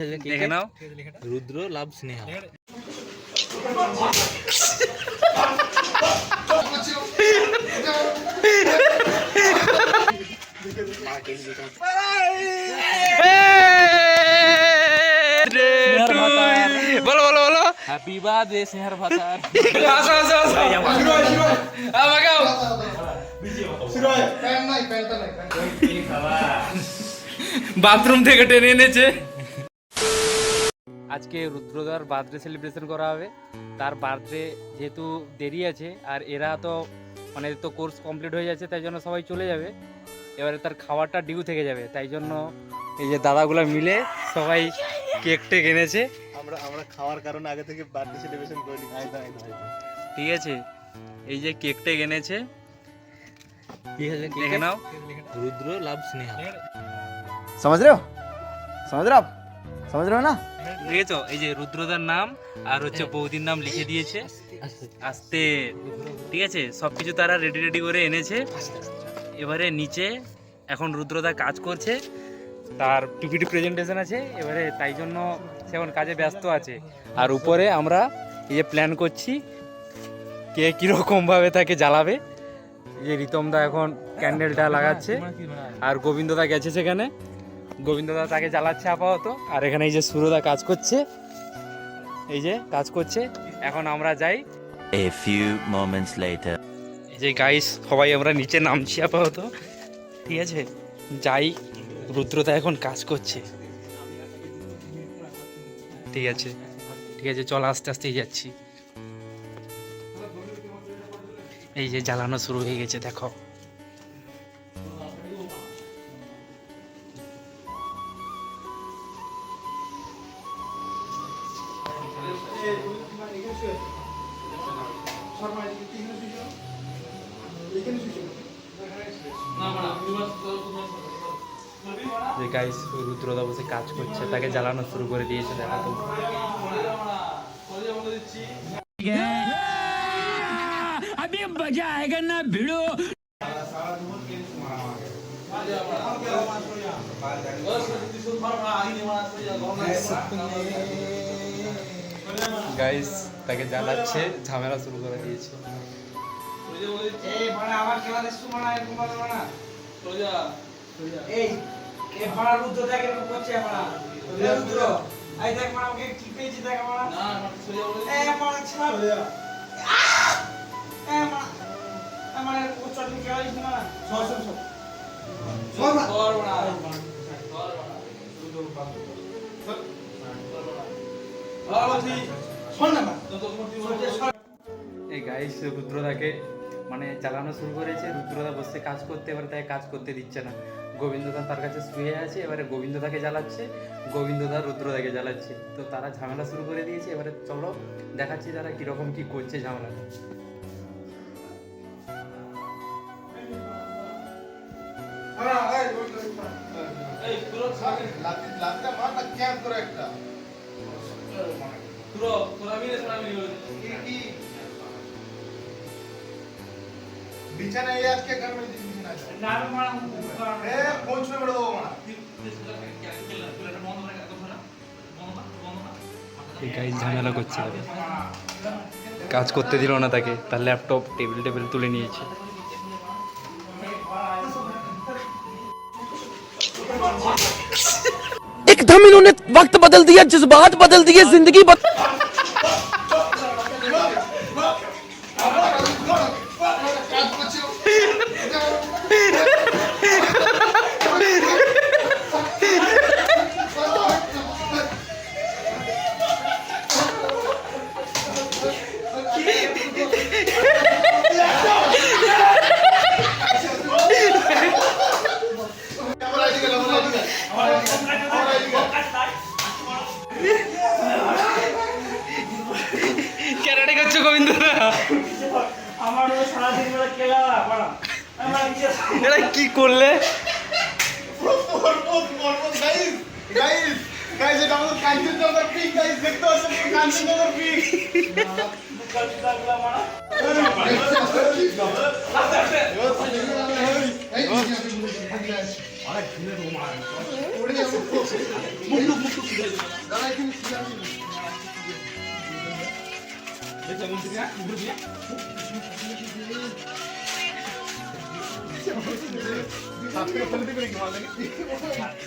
দেখে নাও, রুদ্র লাভ স্নেহা। বলো বলো বলো, হ্যাপি বার্থডে স্নেহার ভাতার। আসো আসো আসো, আমাকেও বাথরুম থেকে টেনে এনেছে। আজকে রুদ্রদার বার্থডে সেলিব্রেশন করা হবে। তার বার্থডে যেহেতু দেরি আছে, আর এরা তো মানে তো কোর্স কমপ্লিট হয়ে যাচ্ছে, তাই জন্য সবাই চলে যাবে। এবারে তার খাওয়াটা ডিউ থেকে যাবে, তাই জন্য এই যে দাদাগুলো মিলে সবাই কেক টেক এনেছে। আমরা খাওয়ার কারণে আগে থেকে বার্থডে সেলিব্রেশন করি। ঠিক আছে, এই যে কেক টেক এনেছে, দেখে নাও, রুদ্র লাভ স্নেহা। समझ रहे हो आप समझ रहे हो ना? দেখেছো, এই যে রুদ্রদার নাম আর হচ্ছে বৌদির নাম লিখে দিয়েছে আস্তে। ঠিক আছে, সবকিছু তারা রেডি করে এনেছে। এবারে নিচে এখন রুদ্রদা কাজ করছে, তার পিপিটি প্রেজেন্টেশন আছে এবারে, তাই জন্য সে এখন কাজে ব্যস্ত আছে। আর উপরে আমরা এই যে প্ল্যান করছি কে কীরকম ভাবে তাকে জ্বালাবে। এই যে রিতমদা এখন ক্যান্ডেলটা লাগাচ্ছে, আর গোবিন্দদা গেছে সেখানে, গোবিন্দদা তাকে জ্বালাচ্ছে আপাতত। আর এখানে এই যে সুরদা কাজ করছে, এই যে কাজ করছে। এখন আমরা যাই। A few moments later. এই যে গাইস, সবাই আমরা নিচে নামছি আপাতত। ঠিক আছে, যাই, রুদ্রদা এখন কাজ করছে। ঠিক আছে ঠিক আছে, চল আস্তে আস্তেই যাচ্ছি। এই যে জ্বালানো শুরু হয়ে গেছে, দেখো। যে গাইস, রুদ্রদা বসে কাজ করছে, তাকে জ্বালানো শুরু করে দিয়েছে, দেখো তো। अभी मजा आएगा ना भिड़ो। গাইস, তাকে জ্বালাচ্ছে, ঝামেলা শুরু করে দিয়েছে। এই গাইস, রুদ্রদাকে মানে জ্বালানো শুরু করেছে। রুদ্রদা বসে কাজ করতে, এবারে তাকে কাজ করতে দিচ্ছে না। গোবিন্দদা তার কাছে শুয়ে আছে, এবারে গোবিন্দদাকে জ্বালাচ্ছে, গোবিন্দদা রুদ্রদাকে জ্বালাচ্ছে। তো তারা ঝামেলা শুরু করে দিয়েছে। এবারে চলো দেখাচ্ছি তারা কিরকম কি করছে ঝামেলাটা। बिछाना ये आज के घर में बिछाना ना मारा ए पहुंच में बड़ा दो मारा এই গাইস ঝামেলা করছে, কাজ করতে দিল না তাকে, তার ল্যাপটপ টেবিল তুলে নিয়েছে। एकदम इन्होंने वक्त बदल दिया, जज्बात बदल दिए, जिंदगी ক্যারাটে করছো গোবিন্দদা? এটা কি করলে? गाइस এটা আমাদের কাঞ্চনজঙ্ঘার পিক গাইস, দেখতে পাচ্ছেন কাঞ্চনজঙ্ঘার পিক। অনেক পড়ে যাবো দাঁড়া এখানে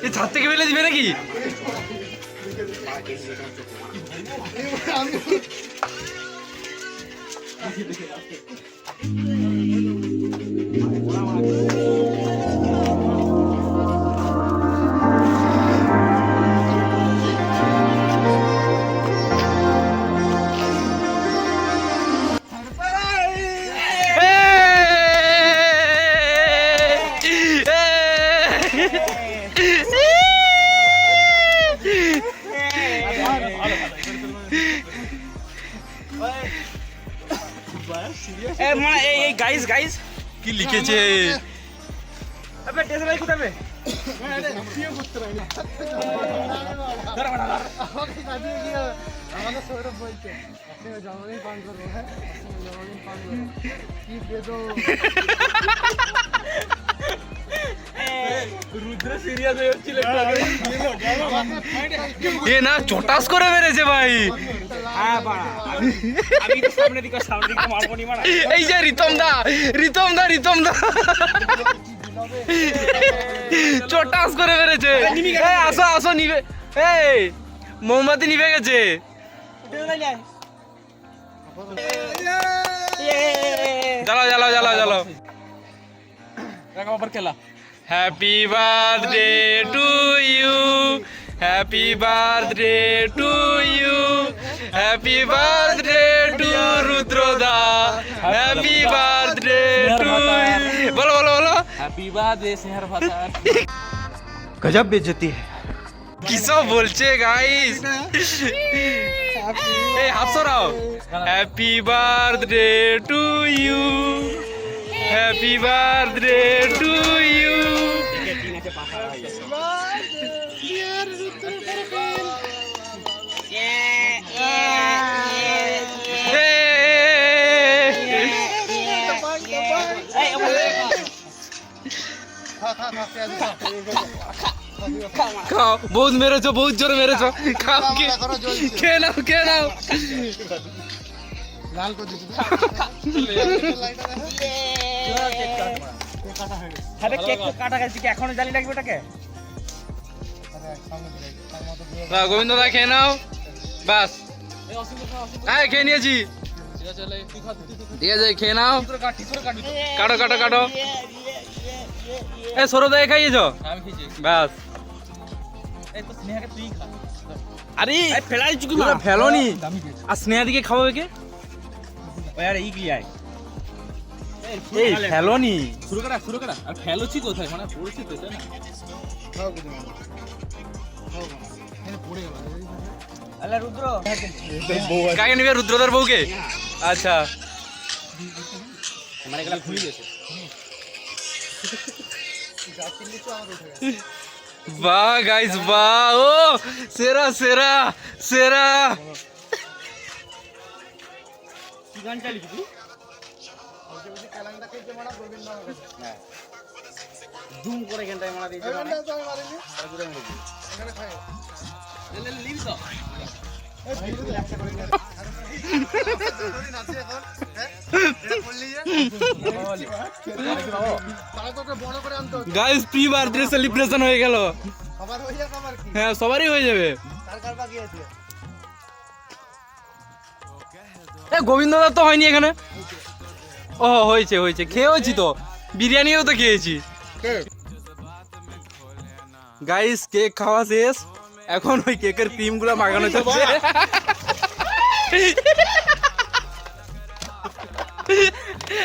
এই ছাদ থেকে ফেলে দিবে নাকি? গাইস গাইস কি লিখেছে? আবে টেসে ভাই কোথাবে? ভিডিও করতে পারি না আমাকে কাটিয়ে দিয়ে আমাদের সৌরভ বলছে আপনি জন্মদিন পালন করবো হ্যাঁ জন্মদিন পালন করবো কি বেদো রুদ্র সিরিয়াস হয়ে যাচ্ছিল এ না চটাস করে মেরেছে ভাই। আমি তো সামনে দিকে মারবো নি মারা। এই যে রিতম দা চটাস করে মেরেছে। এই আসো আসো নিবে, এই মোমবাতি নিভে গেছে। জ্বালাও আবার খেলা। Happy birthday to you, happy birthday to you, happy birthday to রুদ্রদা, হ্যাপি বার্থডে টু। বলো হ্যাপি বার্থডে স্নেহার ফাদার। गजब बेइज्जती है। কি সব বলছে গাইস? এই হাসরাও। Happy birthday to you, happy birthday to you. খাও, বহুত মেরেছো, বহুত জোরে মেরেছো। খাও, খেয়ে নাও। লাল করে দিচ্ছি আরে কেক তো কাটা গেছে কি এখনো জ্বালিয়ে রাখবে ওটাকে? গোবিন্দ দা খেয়ে নাও, বাস। হ্যাঁ খেয়ে নিয়েছি, ঠিক আছে খেয়ে নাও। কাটো। এ সৌরভ দা খাইয়েছ? বাস। আরে ফেলাই চুকি তোমরা ফেলোনি, আর স্নেহা দিকে খাওয়াবে কে? আরে ইগলি আয় এই ফেলোনি। শুরু করা আর ফেলোছি কোথায় মানে পড়েছে তো এটা না। খাও কিছু এখানে পড়ে গেল আল্লাহ রুদ্র কাকে নিবে? রুদ্রদার বউকে? আচ্ছা মানে এগুলা খুলে গেছে। বাহ গাইস বাহ, ও সেরা। কি গান চালিয়েছিস তুই? ক্যালেন্ডার খেলতে মারা গোবিন্দ হ্যাঁ জুম করে গানটাই মারা দিয়েছে মানে তো আমি মারিনি আর ঘুরে মেরেছি। এখানে খাই লে লিভ তো এই ভিডিও তো একটা করে না নাচি এখন হ্যাঁ এটা বললি যে তাহলে তোকে বড় করে আনতে হতো গাইস প্রি বার্থডে সেলিব্রেশন হয়ে গেল। সবার হয়ে যাবে আবার কি হ্যাঁ সবারই হয়ে যাবে। কার বাকি আছে এ গোবিন্দ দা তো হয়নি এখানে। ও হয়েছে খেয়েছি তো, বিরিয়ানিও তো খেয়েছি। গাইস কেক খাওয়া শেষ, এখন ওই কেকের ক্রিম গুলা মাখানো চলছে।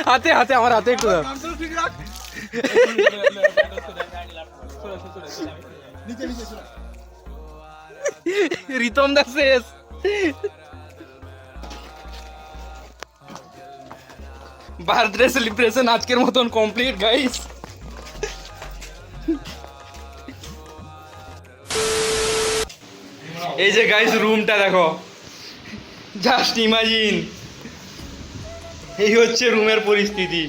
হাতে আমার হাতে একটু দাও। রিতম দা শেষ। বার্থডে সেলিব্রেশন আজকের মতন কমপ্লিট গাইস। এই যে গাইস রুমটা দেখো, জাস্ট ইমাজিন। এই হচ্ছে রুমের পরিস্থিতি,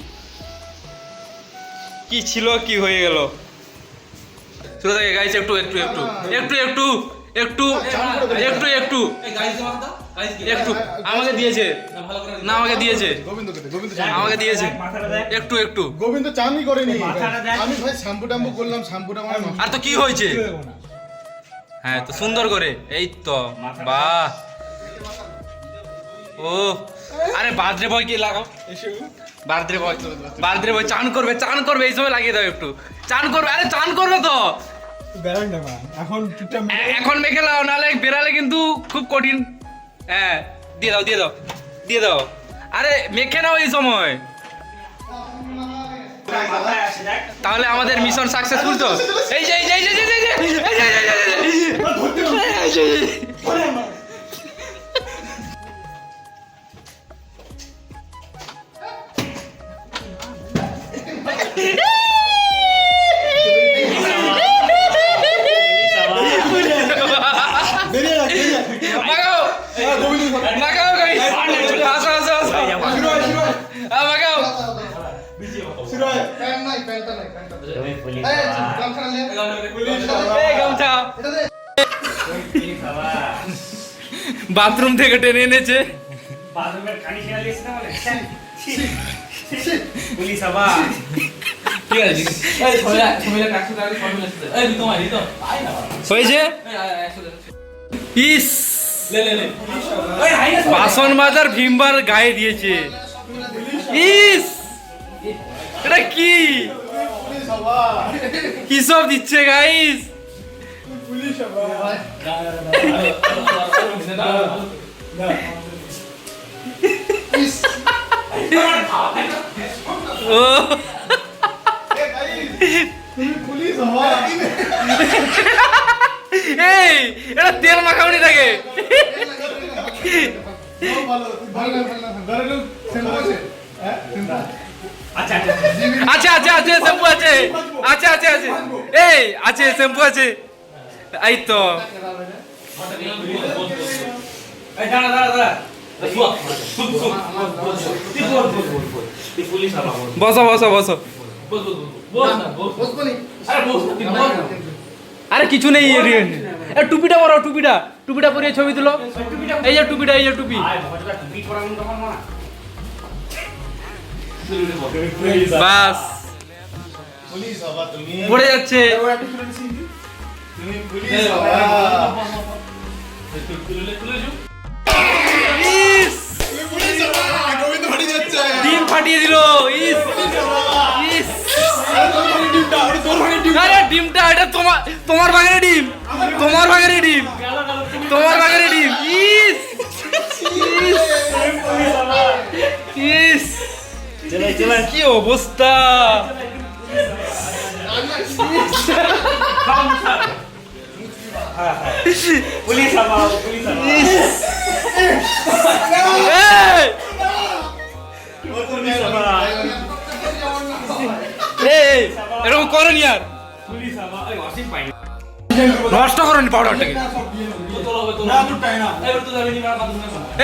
কি ছিল কি হয়ে গেল। শুরু থেকে গাইস একটু একটু একটু একটু একটু একটু একটু একটু একটু আমাকে দিয়েছে না আমাকে দিয়েছে আমাকে দিয়েছে একটু একটু গোবিন্দ চানই করেনি আমি ভাই শ্যাম্পু ট্যাম্পু করলাম শ্যাম্পুটা মানে নষ্ট। আর তো কি হয়েছে হ্যাঁ তো সুন্দর করে এই তো বাহ ও আরে বার্থডে বয় কি লাগাও বার্থডে বয় চান করবে এই সময় লাগিয়ে দাও একটু চান করবে আরে চান করবে তো এখন মেখে লাও নাহলে বেরালে কিন্তু খুব কঠিন হ্যাঁ দিয়ে দাও দিয়ে দাও দিয়ে দাও আরে মেখে নাও এই সময় তাহলে আমাদের মিশন সাকসেসফুল তো এই যে এই যে এই যে এই যে এই যে এই যে মাগাও মাগাও গাইস আসো আসো আসো মাগাও প্যান্ট নাই প্যান্টটা নাই প্যান্টটা এই গামছা নিয়ে এই গামছা বাথরুম থেকে টেনে এনেছে হয়েছে ইস বাসন মাজার ভীমবার গায়ে দিয়েছে ইস এটা কি কি সব দিচ্ছে গাইস ও পুলিশ হওয়া এই এটা তেল মাখাওনি থাকে ভালো ভালো ভালো শ্যাম্পু আছে হ্যাঁ আচ্ছা আচ্ছা আছে শ্যাম্পু আছে আচ্ছা আচ্ছা আছে এই আছে শ্যাম্পু আছে এই তো বসো বসো বসো বসবনি আরে কিছু নেই এ টুপিটা পরো টুপিটা টুপিটা পরিয়ে ছবি তুলো এই যে টুপিটা এই যে টুপি বাস পুলিশ হওয়া তুমি পড়ে যাচ্ছে তুমি পুলিশ হওয়া ইস তুমি পুলিশ হওয়া গোবিন্দ ফাটি যাচ্ছে ডিম ফাটিয়ে দিল ইস ইস আরে ডিমটা এটা তোমার ভাগের ডিম তোমার ভাগের ডিম তোমার ভাগের ডিম ইস ইস ইস কি অবস্থা পুলিশ আমার পুলিশ এই! এই এরকম করেনি আর নষ্ট করেনি পাউডারটাকে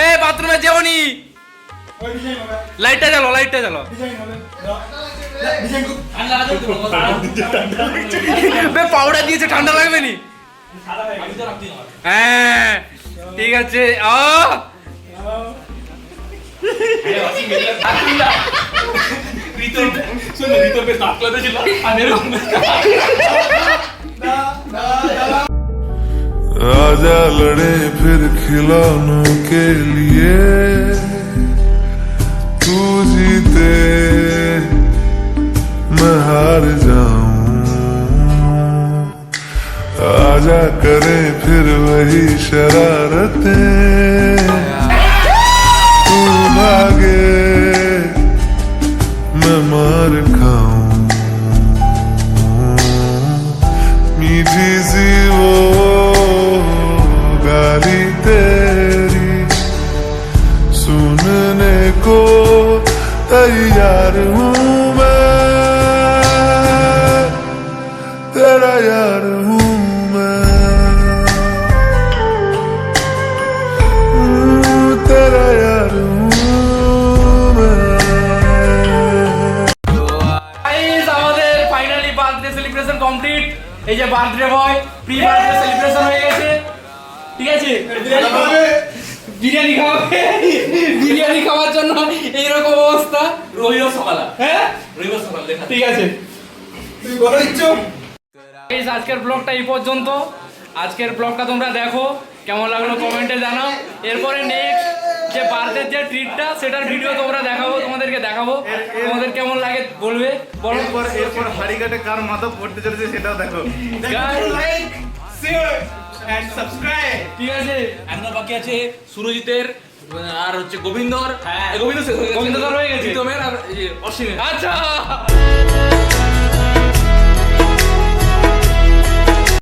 এই বাথরুমে যেওনি লাইটটা জ্বালো লাইটটা জ্বালো পাউডার দিয়েছে ঠান্ডা লাগবে নি হ্যাঁ ঠিক আছে आजा लड़े फिर खिलौनों के लिए तू जीते मैं हार जाऊं आजा करे फिर वही शरारतें तू भागे मैं मार खाऊं मीठी सी वो गाली तेरी सुनने को तैयार हूँ मैं तेरा यार हूँ मैं तेरा यार हूँ मैं গাইস আমাদের ফাইনালি বার্থডে সেলিব্রেশন কমপ্লিট এই যে birthday boy pre birthday celebration হয়ে গেছে, ঠিক আছে? বিরিয়ানি খাওয়াবে, বিরিয়ানি খাওয়ার জন্য এইরকম অবস্থা। রবিবার সকাল, হ্যাঁ রবিবার সকাল দেখা, ঠিক আছে? গাইস, আজকের ব্লগটা এই পর্যন্ত। আজকের ব্লগটা তোমরা দেখো, কেমন লাগলো কমেন্টে জানাও। এরপরে নেক্সট যে বার্থডের যে ট্রিটটা সেটার ভিডিও তোমরা দেখাবো, তোমাদেরকে দেখাবো, তোমাদের কেমন লাগে বলবে। বলো এরপর হাড়িঘাটে কার মাথা পড়তে চলেছে সেটাও দেখো। ঠিক আছে, এখনো বাকি আছে সুরজিতের আর হচ্ছে গোবিন্দর। গোবিন্দ হয়ে গেছে, আর অসীমের। আচ্ছা।